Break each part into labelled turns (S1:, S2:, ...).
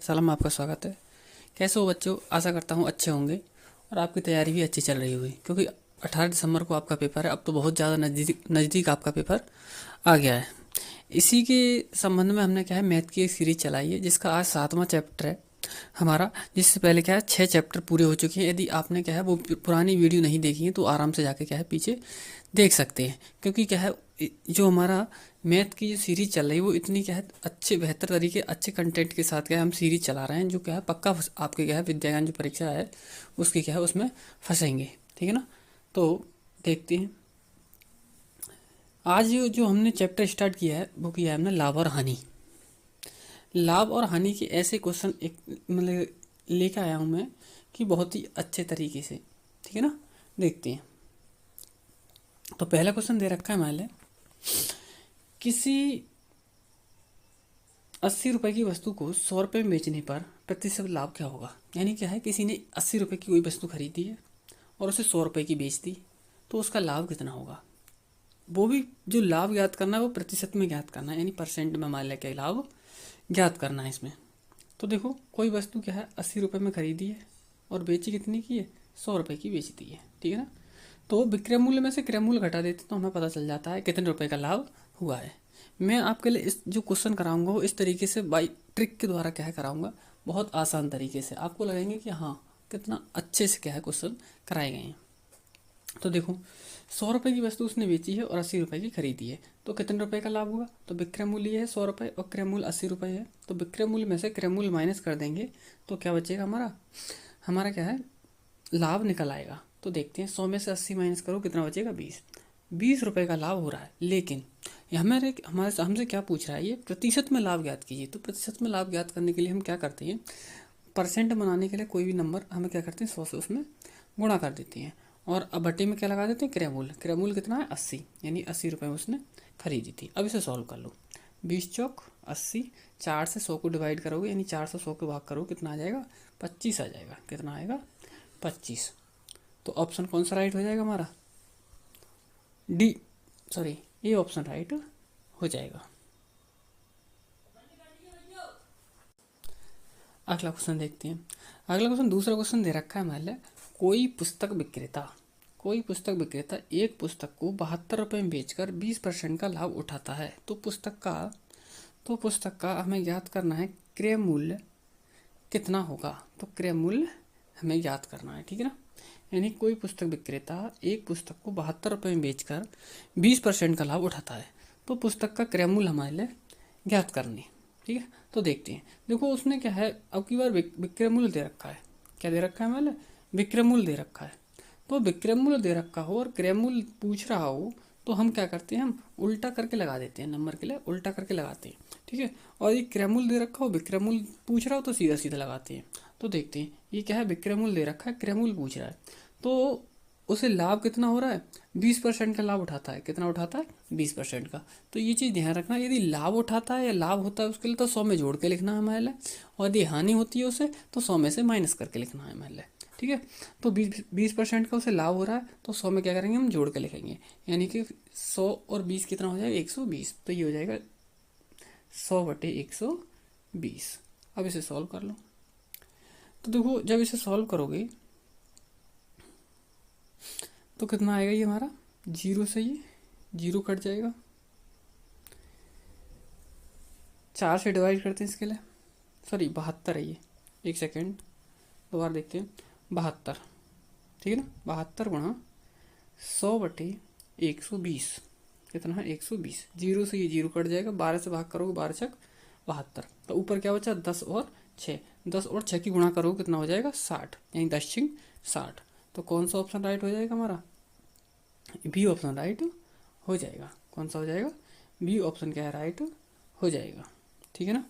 S1: सलाम, आपका स्वागत है। कैसे हो बच्चों? आशा करता हूँ अच्छे होंगे और आपकी तैयारी भी अच्छी चल रही होगी, क्योंकि 18 दिसंबर को आपका पेपर है। अब तो बहुत ज़्यादा नज़दीक नज़दीक आपका पेपर आ गया है। इसी के संबंध में हमने क्या है, मैथ की एक सीरीज चलाई है, जिसका आज 7वां चैप्टर है हमारा। जिससे पहले क्या है, 6 चैप्टर पूरे हो चुके हैं। यदि आपने क्या है वो पुरानी वीडियो नहीं देखी है तो आराम से जाके क्या है पीछे देख सकते हैं, क्योंकि क्या है जो हमारा मैथ की जो सीरीज चल रही है वो इतनी क्या है अच्छे बेहतर तरीके अच्छे कंटेंट के साथ क्या है हम सीरीज चला रहे हैं, जो क्या है पक्का आपके क्या है विद्याज्ञान जो परीक्षा है उसकी क्या है उसमें फंसेंगे। ठीक है ना? तो देखते हैं। आज जो हमने चैप्टर स्टार्ट किया है वो किया है हमने लाभ और हानि। लाभ और हानि के ऐसे क्वेश्चन एक मतलब लेकर आया हूँ मैं कि बहुत ही अच्छे तरीके से। ठीक है ना? देखते हैं। तो पहला क्वेश्चन दे रखा है मान किसी 80 रुपए की वस्तु को 100 रुपए में बेचने पर प्रतिशत लाभ क्या होगा। यानी क्या है, किसी ने 80 रुपए की कोई वस्तु खरीदी है और उसे 100 रुपए की बेच दी, तो उसका लाभ कितना होगा। वो भी जो लाभ ज्ञात करना है वो प्रतिशत में ज्ञात करना है, यानी परसेंट में मान लेके लाभ ज्ञात करना है इसमें। तो देखो, कोई वस्तु क्या है 80 रुपए में खरीदी है और बेची कितनी की है, 100 रुपए की बेच दी है। ठीक है ना? तो विक्रय मूल्य में से क्रय मूल्य घटा देते तो हमें पता चल जाता है कितने रुपए का लाभ हुआ है। मैं आपके लिए इस जो क्वेश्चन कराऊंगा वो इस तरीके से बाई ट्रिक के द्वारा क्या है कराऊंगा, बहुत आसान तरीके से। आपको लगेंगे कि हाँ कितना अच्छे से क्या है क्वेश्चन कराए गए हैं। तो देखो, 100 रुपए की वस्तु उसने बेची है और 80 रुपए की खरीदी है, तो कितने रुपए का लाभ हुआ। तो विक्रय मूल्य ये है 100 रुपए और क्रय मूल्य 80 रुपए है, तो विक्रय मूल्य में से क्रय मूल्य माइनस कर देंगे तो क्या बचेगा हमारा, हमारा क्या है लाभ निकल आएगा। तो देखते हैं, 100 में से 80 माइनस करो कितना बचेगा, 20। 20 रुपए का लाभ हो रहा है। लेकिन ये हमारे हमारे हमसे क्या पूछ रहा है, ये प्रतिशत में लाभ ज्ञात कीजिए। तो प्रतिशत में लाभ ज्ञात करने के लिए हम क्या करते हैं, परसेंट बनाने के लिए कोई भी नंबर हमें क्या करते हैं 100 से उसमें गुणा कर देते हैं, और अब बटे में क्या लगा देते हैं क्रय मूल्य। क्रय मूल्य कितना है 80, यानी 80 रुपए में उसने खरीदी थी। अब इसे सॉल्व कर लो। 20 चौक 80, 4 से 100 को डिवाइड करोगे यानी 4 से 100 को भाग करोगे कितना आ जाएगा, 25 आ जाएगा। कितना आएगा, 25। तो ऑप्शन कौन सा राइट हो जाएगा हमारा, डी, सॉरी ये ऑप्शन राइट हो जाएगा। अगला क्वेश्चन देखते हैं। अगला क्वेश्चन, दूसरा क्वेश्चन दे रखा है मान लें कोई पुस्तक विक्रेता एक पुस्तक को 72 रुपये में बेचकर 20% का लाभ उठाता है। तो पुस्तक का हमें ज्ञात करना है क्रय मूल्य कितना होगा। तो क्रय मूल्य हमें ज्ञात करना है। ठीक है ना? यानी कोई पुस्तक विक्रेता एक पुस्तक को 72 रुपये में बेचकर 20% का लाभ उठाता है, तो पुस्तक का क्रय मूल्य हमारे लिए ज्ञात करनी। ठीक है? तो देखते हैं। देखो उसने क्या है, अब की बार विक्रय मूल्य दे रखा है। क्या दे रखा है हमारे लिए, विक्रय मूल्य दे रखा है। तो विक्रय मूल्य दे रखा हो और क्रय मूल्य पूछ रहा हो तो हम क्या करते हैं, हम उल्टा करके लगा देते हैं, नंबर के लिए उल्टा करके लगाते हैं। ठीक है? और ये क्रय मूल्य दे रखा हो, विक्रय मूल्य पूछ रहा हो तो सीधा सीधा लगाते हैं। तो देखते हैं, ये क्या है, विक्रय मूल्य दे रखा है, क्रय मूल्य पूछ रहा है, तो उसे लाभ कितना हो रहा है, 20% का लाभ उठाता है। कितना उठाता है, 20% का। तो ये चीज़ ध्यान रखना, यदि लाभ उठाता है या लाभ होता है उसके लिए तो 100 में जोड़ के लिखना है हमारे लिए, और यदि हानि होती है उसे तो 100 में से माइनस करके लिखना है हमारे लिए। ठीक है? तो 20% का उसे लाभ हो रहा है तो 100 में क्या करेंगे, हम जोड़ के लिखेंगे, यानी कि 100 और 20 कितना हो जाएगा, 120। तो ये हो जाएगा 100/120। अब इसे सॉल्व कर लो। तो देखो, जब इसे सॉल्व करोगे तो कितना आएगा, ये हमारा जीरो से ये जीरो कट जाएगा। 4 से डिवाइड करते हैं इसके लिए, सॉरी 72 है ये, एक सेकेंड दोबारा देखते हैं। 72, ठीक है ना, 72 × 100/120 कितना है, 120। जीरो से ये जीरो कट जाएगा, 12 से भाग करोगे 12 छक 72। तो ऊपर क्या बचा, 10 और 6, 10 और 6 की गुणा करोगे कितना हो जाएगा, 60, यानी 10×6 = 60। तो कौन सा ऑप्शन राइट हो जाएगा हमारा, बी ऑप्शन राइट हो जाएगा। कौन सा हो जाएगा, बी ऑप्शन क्या है, राइट हो जाएगा। ठीक है ना?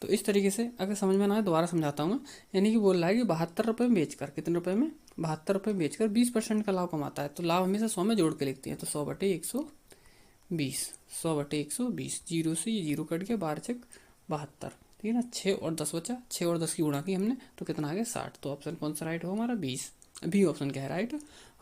S1: तो इस तरीके से अगर समझ में ना आए दोबारा समझाता हूँ मैं। यानी कि बोल रहा है कि 72 रुपये में बेचकर, कितने रुपए में, 72 रुपये में बेचकर 20% का लाभ कमाता है। तो लाभ हमेशा 100 में जोड़ के लिखते हैं, तो 100/120, 100/120, जीरो से ये जीरो कट गया, 12×6 = 72। ठीक है ना? 6 और 10 बचा, 6 और 10 की गुणा की हमने तो कितना आ गया, 60। तो ऑप्शन कौन सा राइट हो हमारा, 20, बी ऑप्शन क्या है, राइट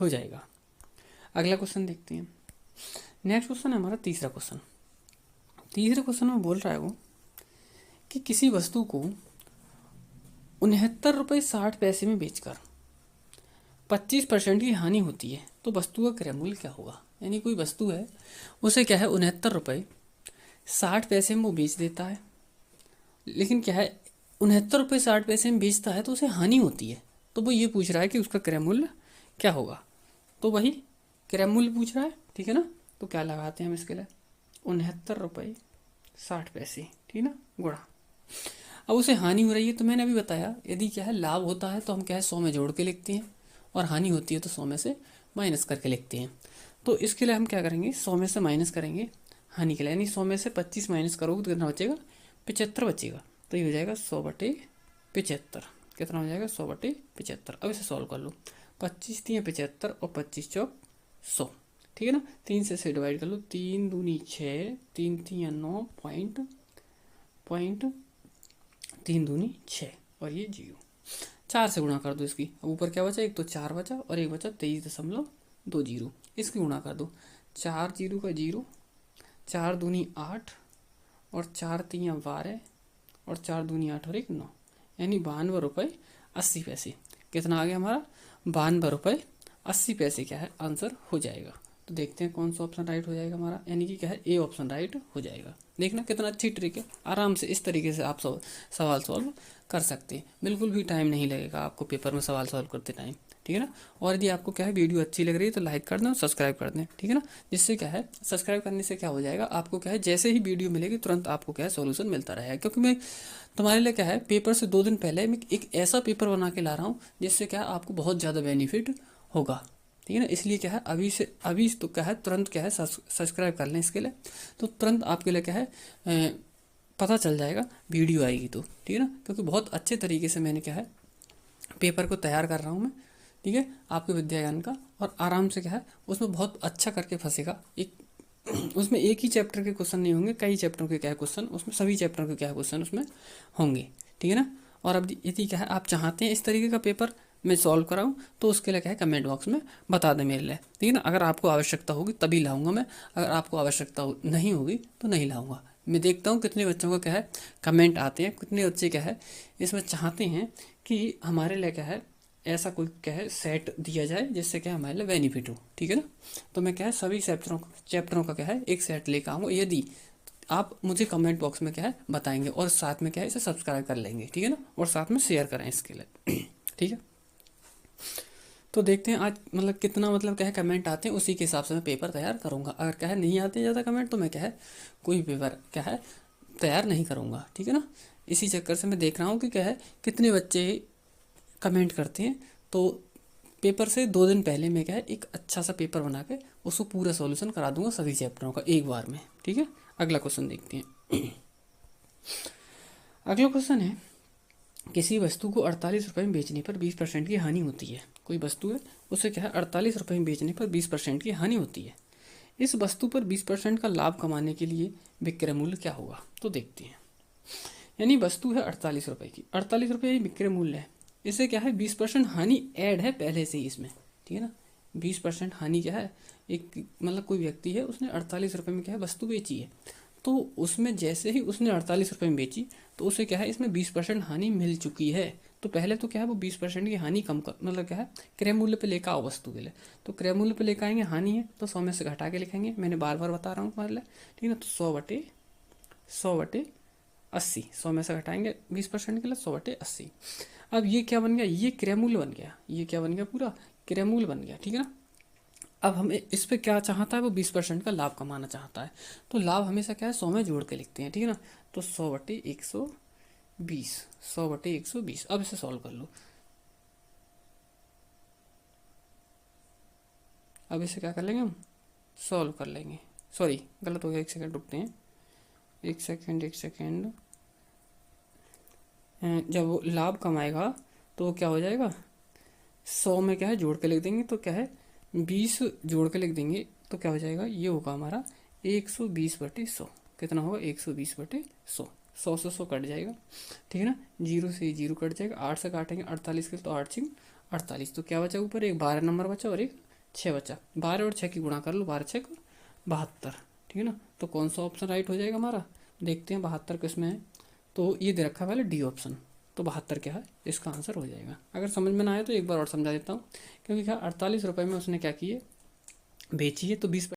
S1: हो जाएगा। अगला क्वेश्चन देखते हैं। नेक्स्ट क्वेश्चन है हमारा तीसरा क्वेश्चन। तीसरे क्वेश्चन में बोल रहा है वो कि किसी वस्तु को 69 रुपये 60 पैसे में बेचकर 25% की हानि होती है, तो वस्तु का क्रय मूल्य क्या होगा। यानी कोई वस्तु है, उसे क्या है 69 रुपये 60 पैसे में वो बेच देता है, लेकिन क्या है 69 रुपये 60 पैसे में बेचता है तो उसे हानि होती है, तो वो ये पूछ रहा है कि उसका क्रय मूल्य क्या होगा। तो वही क्रय मूल्य पूछ रहा है, ठीक है ना। तो क्या लगाते हैं हम इसके लिए, 69 रुपये 60 पैसे, ठीक है ना, गुणा। अब उसे हानि हो रही है, तो मैंने अभी बताया यदि क्या है लाभ होता है तो हम क्या है 100 में जोड़ के लिखते हैं, और हानि होती है तो 100 में से माइनस करके लिखते हैं। तो इसके लिए हम क्या करेंगे, 100 में से माइनस करेंगे हानि के लिए, यानी 100 में से 25 माइनस करोगे तो कितना बचेगा, 75 बचेगा। तो ये हो जाएगा 100/75। कितना हो जाएगा, 100/75। अब इसे सॉल्व कर लो, 25 3 75 और 25 चौक 100, ठीक है ना। 3 से डिवाइड कर लो, 3 दूनी 6, 3 3 9 पॉइंट 3 दूनी 6 और ये 0। 4 से गुणा कर दो इसकी। अब ऊपर क्या बचा, एक तो 4 बचा और एक बचा 23.20। इसकी गुणा कर दो, 4 0 का 0, 4 दूनी 8 और 4 3 12 और 4 दूनी 8 और 1 9, यानी 92 रुपये 80 पैसे। कितना आ गया हमारा, 92 रुपये 80 पैसे क्या है आंसर हो जाएगा। तो देखते हैं कौन सा ऑप्शन राइट हो जाएगा हमारा, यानी कि क्या है ए ऑप्शन राइट हो जाएगा। देखना कितना अच्छी ट्रिक है, आराम से इस तरीके से आप सवाल सॉल्व कर सकते हैं, बिल्कुल भी टाइम नहीं लगेगा आपको पेपर में सवाल सॉल्व करते टाइम, ठीक है ना। और यदि आपको क्या है वीडियो अच्छी लग रही है तो लाइक कर दें और सब्सक्राइब कर दें, ठीक है ना। जिससे क्या है सब्सक्राइब करने से क्या हो जाएगा, आपको क्या है जैसे ही वीडियो मिलेगी तुरंत आपको क्या है सॉल्यूशन मिलता रहेगा। क्योंकि मैं तुम्हारे लिए क्या है पेपर से 2 दिन पहले मैं एक ऐसा पेपर बना के ला रहा हूँ जिससे क्या है आपको बहुत ज़्यादा बेनिफिट होगा, ठीक है ना। इसलिए क्या है अभी तो क्या है तुरंत क्या है सब्सक्राइब कर लें इसके लिए, तो तुरंत आपके लिए क्या है पता चल जाएगा वीडियो आएगी तो, ठीक है ना। क्योंकि बहुत अच्छे तरीके से मैंने क्या है पेपर को तैयार कर रहा हूँ मैं, ठीक है, आपके विद्या ज्ञान का। और आराम से क्या है उसमें बहुत अच्छा करके फंसेगा। उसमें एक ही चैप्टर के क्वेश्चन नहीं होंगे, कई चैप्टरों के क्या है क्वेश्चन, उसमें सभी चैप्टरों के क्या है क्वेश्चन उसमें होंगे, ठीक है ना। और अब यदि क्या है आप चाहते हैं इस तरीके का पेपर मैं सॉल्व कराऊं तो उसके लिए क्या है कमेंट बॉक्स में बता दें मेरे लिए, ठीक है ना। अगर आपको आवश्यकता होगी तभी लाऊंगा मैं, अगर आपको आवश्यकता नहीं होगी तो नहीं लाऊंगा। मैं देखता हूँ कितने बच्चों का क्या है कमेंट आते हैं, कितने बच्चे क्या है इसमें चाहते हैं कि हमारे लिए क्या है ऐसा कोई क्या है सेट दिया जाए जिससे क्या हमारे लिए बेनिफिट हो, ठीक है ना। तो मैं क्या है सभी चैप्टरों का क्या है एक सेट लेकर आऊँगा, यदि आप मुझे कमेंट बॉक्स में क्या है बताएंगे, और साथ में क्या है इसे सब्सक्राइब कर लेंगे, ठीक है ना, और साथ में शेयर करें इसके लिए ठीक है। तो देखते हैं आज मतलब कितना मतलब क्या है कमेंट आते हैं, उसी के हिसाब से मैं पेपर तैयार करूँगा। अगर क्या है नहीं आते ज़्यादा कमेंट तो मैं क्या है कोई पेपर क्या है तैयार नहीं करूँगा, ठीक है ना। इसी चक्कर से मैं देख रहा हूँ कि क्या है कितने बच्चे कमेंट करते हैं, तो पेपर से 2 दिन पहले मैं क्या है एक अच्छा सा पेपर बना के उसको पूरा सॉल्यूशन करा दूंगा सभी चैप्टरों का एक बार में, ठीक है। अगला क्वेश्चन देखते हैं अगला क्वेश्चन है किसी वस्तु को 48 रुपये में बेचने पर 20% की हानि होती है। कोई वस्तु है उसे क्या है 48 रुपये में बेचने पर 20% की हानि होती है। इस वस्तु पर 20% का लाभ कमाने के लिए विक्रय मूल्य क्या होगा। तो देखते हैं, यानी वस्तु है 48 रुपये की, 48 रुपये विक्रय मूल्य है, इससे क्या है 20% हानि ऐड है पहले से ही इसमें, ठीक है ना। 20% हानि क्या है, एक मतलब कोई व्यक्ति है उसने 48 रुपये में क्या है वस्तु बेची है, तो उसमें जैसे ही उसने 48 रुपये में बेची तो उसे क्या है इसमें 20% हानि मिल चुकी है। तो पहले तो क्या है वो 20% की हानि कम कर मतलब क्या है क्रय मूल्य पे लेकर आओ वस्तु के लिए, तो क्रय मूल्य पे लेकर आएंगे हानि है तो 100 में से घटा के लिखेंगे, मैंने बार बार बता रहा हूँ तुम्हारे लिए, ठीक है ना। तो 100/80, 100 में से घटाएंगे 20% के लिए 100/80। अब ये क्या बन गया, ये क्रय मूल्य बन गया, ये क्या बन गया पूरा क्रय मूल्य बन गया, ठीक है ना। अब हमें इस पे क्या चाहता है वो 20% का लाभ कमाना चाहता है, तो लाभ हमेशा क्या है 100 में जोड़ के लिखते हैं, ठीक है ना। तो 100/120, 100/120। अब इसे सॉल्व कर लो, अब इसे क्या कर लेंगे हम सॉल्व कर लेंगे, सॉरी गलत हो गया, 1 सेकंड रुकते हैं, 1 सेकंड। जब वो लाभ कमाएगा तो क्या हो जाएगा 100 में क्या है जोड़ के लिख देंगे, तो क्या है 20 जोड़ के लिख देंगे तो क्या हो जाएगा, ये होगा हमारा 120/100। कितना होगा 120/100, 100 से 100 कट जाएगा, ठीक है ना। 0 से 0 कट जाएगा, 8 से काटेंगे 48 के, तो 8 6 48, तो क्या बचा ऊपर एक 12 नंबर बचा और एक 6 बचा, 12 और 6 की गुणा कर लो, 12 6 72, ठीक है ना। तो कौन सा ऑप्शन राइट हो जाएगा हमारा, देखते हैं 72 किस में है, तो ये दे रखा है पहले डी ऑप्शन। तो 72 क्या है इसका आंसर हो जाएगा। अगर समझ में ना आए तो एक बार और समझा देता हूँ। क्योंकि क्या 48 रुपये में उसने क्या किए, बेची है, तो 20